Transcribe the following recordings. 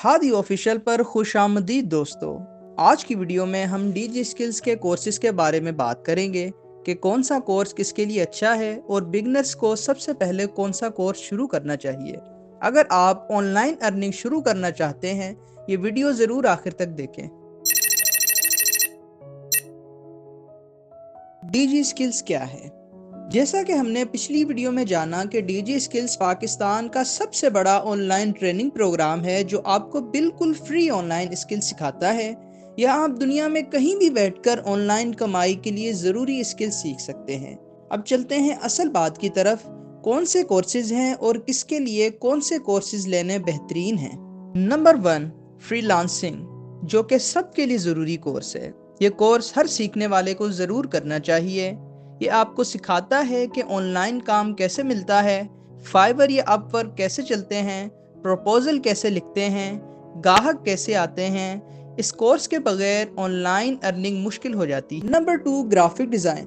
Hadi official पर खुशामदीद दोस्तों। आज की वीडियो में हम डीजी स्किल्स के कोर्सेज के बारे में बात करेंगे कि कौन सा कोर्स किसके लिए अच्छा है और बिगनर्स को सबसे पहले कौन सा कोर्स शुरू करना चाहिए। अगर आप ऑनलाइन अर्निंग शुरू करना चाहते हैं, ये वीडियो ज़रूर आखिर तक देखें। डीजी स्किल्स क्या है? जैसा कि हमने पिछली वीडियो में जाना कि डीजी स्किल्स पाकिस्तान का सबसे बड़ा ऑनलाइन ट्रेनिंग प्रोग्राम है जो आपको बिल्कुल फ्री ऑनलाइन स्किल सिखाता है। या आप दुनिया में कहीं भी बैठकर ऑनलाइन कमाई के लिए ज़रूरी स्किल सीख सकते हैं। अब चलते हैं असल बात की तरफ। कौन से कोर्सेज हैं और किसके लिए कौन से कोर्सेज लेने बेहतरीन हैं। नंबर 1, फ्रीलांसिंग, जो कि सबके लिए ज़रूरी कोर्स है। ये कोर्स हर सीखने वाले को ज़रूर करना चाहिए। ये आपको सिखाता है कि ऑनलाइन काम कैसे मिलता है, फाइवर या अपवर्क कैसे चलते हैं, प्रपोजल कैसे लिखते हैं, गाहक कैसे आते हैं। इस कोर्स के बगैर ऑनलाइन अर्निंग मुश्किल हो जाती है। Number 2, graphic design.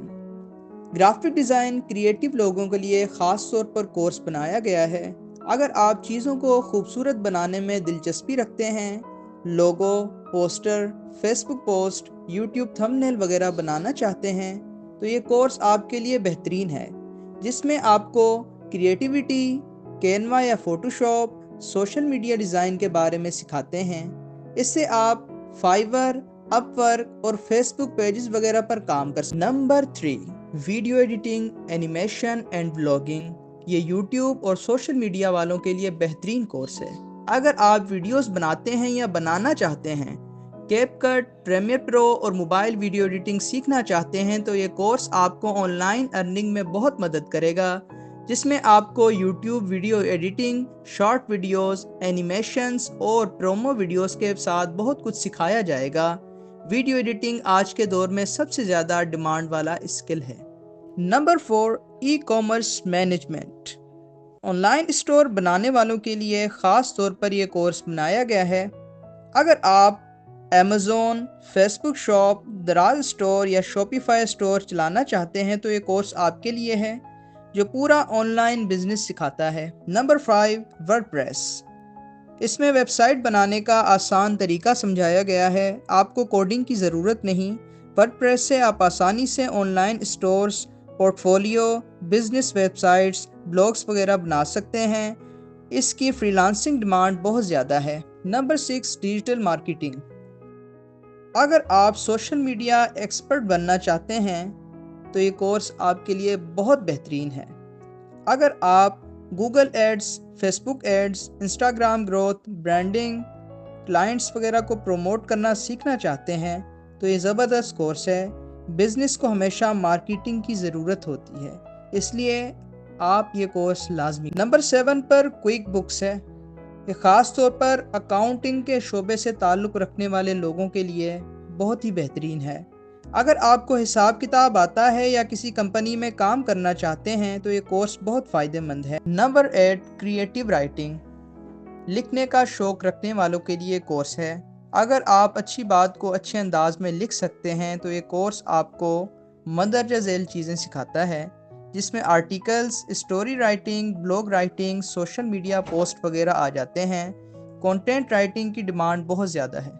Graphic design creative लोगों के लिए ख़ास तौर पर कोर्स बनाया गया है। अगर आप चीज़ों को खूबसूरत बनाने में दिलचस्पी रखते हैं, logo, poster, Facebook post, YouTube thumbnail वगैरह बनाना चाहते हैं, तो ये कोर्स आपके लिए बेहतरीन है, जिसमें आपको क्रिएटिविटी, कैनवा या फोटोशॉप, सोशल मीडिया डिज़ाइन के बारे में सिखाते हैं। इससे आप फाइवर, अपवर्क और फेसबुक पेजेस वगैरह पर काम कर सकते हैं। Number 3, video editing, animation and blogging. ये यूट्यूब और सोशल मीडिया वालों के लिए बेहतरीन कोर्स है। अगर आप वीडियोस बनाते हैं या बनाना चाहते हैं, कैपकट, प्रीमियर प्रो और मोबाइल वीडियो एडिटिंग सीखना चाहते हैं, तो ये कोर्स आपको ऑनलाइन अर्निंग में बहुत मदद करेगा, जिसमें आपको YouTube video editing, short videos, animations और प्रोमो वीडियोस के साथ बहुत कुछ सिखाया जाएगा। वीडियो एडिटिंग आज के दौर में सबसे ज़्यादा डिमांड वाला स्किल है। Number 4, e commerce management. Online store बनाने वालों के लिए ख़ास तौर पर यह कोर्स बनाया गया है। अगर आप अमेज़ॉन, फेसबुक शॉप, दराज स्टोर या शॉपिफाई स्टोर चलाना चाहते हैं, तो ये कोर्स आपके लिए है, जो पूरा ऑनलाइन बिजनेस सिखाता है। Number 5, WordPress. इसमें वेबसाइट बनाने का आसान तरीका समझाया गया है। आपको कोडिंग की ज़रूरत नहीं। वर्डप्रेस से आप आसानी से online stores, portfolio, business websites, blogs वगैरह बना सकते हैं। इसकी फ्रीलांसिंग डिमांड बहुत ज़्यादा है। Number 6, digital marketing. अगर आप सोशल मीडिया एक्सपर्ट बनना चाहते हैं, तो ये कोर्स आपके लिए बहुत बेहतरीन है। अगर आप Google ads, Facebook ads, Instagram growth, branding, clients वगैरह को प्रमोट करना सीखना चाहते हैं, तो ये ज़बरदस्त कोर्स है। बिज़नेस को हमेशा मार्केटिंग की ज़रूरत होती है, इसलिए आप ये कोर्स लाजमी। नंबर 7 पर क्विक बुक्स है। ये ख़ास तौर पर अकाउंटिंग के शोबे से ताल्लुक़ रखने वाले लोगों के लिए बहुत ही बेहतरीन है। अगर आपको हिसाब किताब आता है या किसी कंपनी में काम करना चाहते हैं, तो ये कोर्स बहुत फ़ायदेमंद है। Number 8, creative writing. लिखने का शौक़ रखने वालों के लिए कोर्स है। अगर आप अच्छी बात को अच्छे अंदाज में लिख सकते हैं, तो ये कोर्स आपको मंदरजा झेल चीज़ें सिखाता है, जिसमें articles, story writing, blog writing, social media post वगैरह आ जाते हैं। कंटेंट राइटिंग की डिमांड बहुत ज़्यादा है।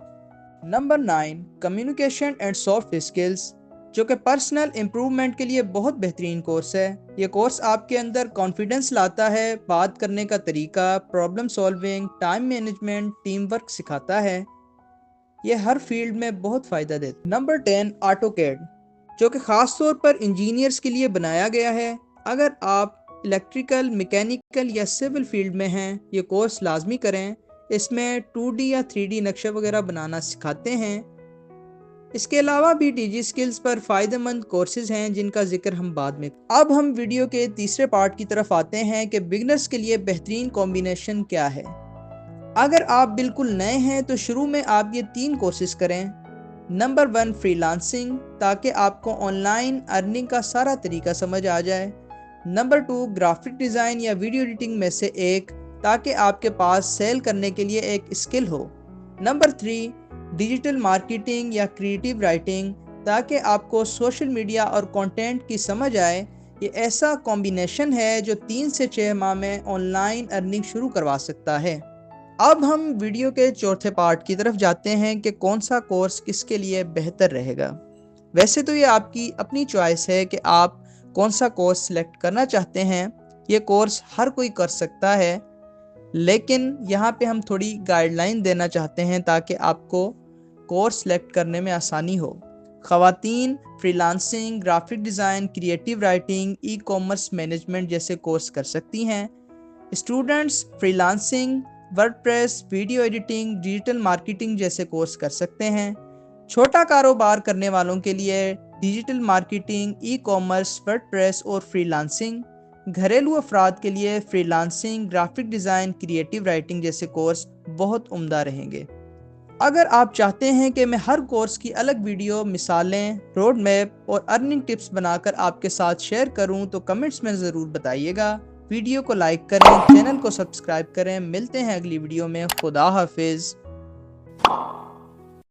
Number 9, communication and soft skills, जो कि पर्सनल इम्प्रूवमेंट के लिए बहुत बेहतरीन कोर्स है। ये कोर्स आपके अंदर कॉन्फिडेंस लाता है, बात करने का तरीका, problem solving, time management, team work सिखाता है। ये हर फील्ड में बहुत फ़ायदा देता है। नंबर 10, ऑटोकैड, जो कि ख़ास तौर पर इंजीनियर्स के लिए बनाया गया है। अगर आप इलेक्ट्रिकल, मैकेनिकल या सिविल फील्ड में हैं, ये कोर्स लाजमी करें। इसमें 2D या 3D नक्शे वगैरह बनाना सिखाते हैं। इसके अलावा भी डीजी स्किल्स पर फ़ायदेमंद कोर्सेज हैं, जिनका जिक्र हम बाद में। अब हम वीडियो के तीसरे पार्ट की तरफ आते हैं कि बिगनर्स के लिए बेहतरीन कॉम्बिनेशन क्या है। अगर आप बिल्कुल नए हैं, तो शुरू में आप ये 3 कोर्सेज करें। नंबर 1, फ्रीलांसिंग, ताकि आपको ऑनलाइन अर्निंग का सारा तरीका समझ आ जाए। नंबर 2, ग्राफिक डिज़ाइन या वीडियो एडिटिंग में से एक, ताकि आपके पास सेल करने के लिए एक स्किल हो। नंबर 3, डिजिटल मार्केटिंग या क्रिएटिव राइटिंग, ताकि आपको सोशल मीडिया और कंटेंट की समझ आए। ये ऐसा कॉम्बिनेशन है जो 3 से 6 माह में ऑनलाइन अर्निंग शुरू करवा सकता है। اب ہم ویڈیو کے چوتھے پارٹ کی طرف جاتے ہیں کہ کون سا کورس کس کے لیے بہتر رہے گا۔ ویسے تو یہ آپ کی اپنی چوائس ہے کہ آپ کون سا کورس سلیکٹ کرنا چاہتے ہیں، یہ کورس ہر کوئی کر سکتا ہے، لیکن یہاں پہ ہم تھوڑی گائیڈ لائن دینا چاہتے ہیں تاکہ آپ کو کورس سلیکٹ کرنے میں آسانی ہو۔ خواتین free lancing, graphic design, creative writing, e commerce management جیسے کورس کر سکتی ہیں۔ Students free lancing, word press, video editing, digital marketing جیسے کورس کر سکتے ہیں۔ چھوٹا کاروبار کرنے والوں کے لیے digital marketing, e commerce, word press اور فری لانسنگ۔ گھریلو افراد کے لیے free lancing, graphic design, creative writing جیسے کورس بہت عمدہ رہیں گے۔ اگر آپ چاہتے ہیں کہ میں ہر کورس کی الگ ویڈیو، مثالیں، روڈ میپ اور ارننگ ٹپس بنا کر آپ کے ساتھ شیئر کروں تو کمنٹس میں ضرور بتائیے گا۔ ویڈیو کو لائک کریں، چینل کو سبسکرائب کریں۔ ملتے ہیں اگلی ویڈیو میں۔ خدا حافظ۔